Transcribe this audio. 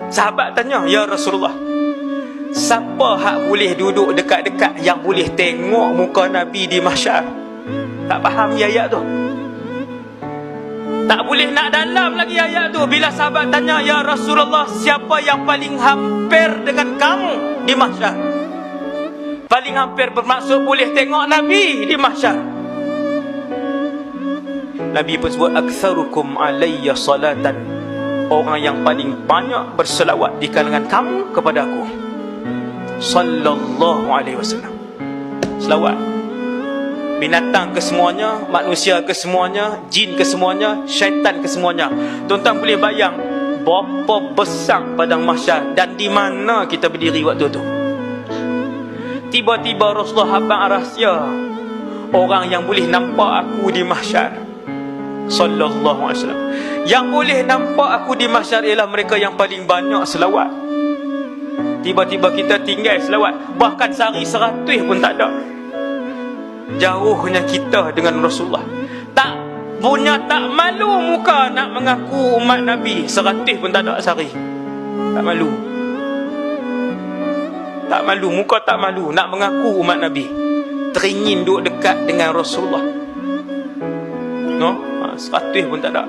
Sahabat tanya, ya Rasulullah, siapa hak boleh duduk dekat-dekat yang boleh tengok muka Nabi di mahsyar? Tak faham ayat tu, tak boleh nak dalam lagi ayat tu. Bila sahabat tanya, ya Rasulullah, siapa yang paling hampir dengan kamu di mahsyar? Paling hampir bermaksud boleh tengok Nabi di mahsyar. Nabi pun sebut, aktsarukum alayya salatan, orang yang paling banyak berselawat di kalangan kamu kepada aku, sallallahu alaihi wasallam. Selawat. Binatang ke semuanya, manusia ke semuanya, jin ke semuanya, syaitan ke semuanya. Tuan-tuan boleh bayang berapa besar padang mahsyar dan di mana kita berdiri waktu tu. Tiba-tiba Rasulullah habang rahsia, orang yang boleh nampak aku di mahsyar, sallallahu alaihi wasallam. Yang boleh nampak aku di mahsyar ialah mereka yang paling banyak selawat. Tiba-tiba kita tinggal selawat, bahkan sehari 100 pun tak ada. Jauhnya kita dengan Rasulullah. Tak malu muka nak mengaku umat Nabi, 100 pun tak ada sehari. Tak malu. Tak malu, muka tak malu nak mengaku umat Nabi. Teringin duduk dekat dengan Rasulullah. No, 100 pun tak ada.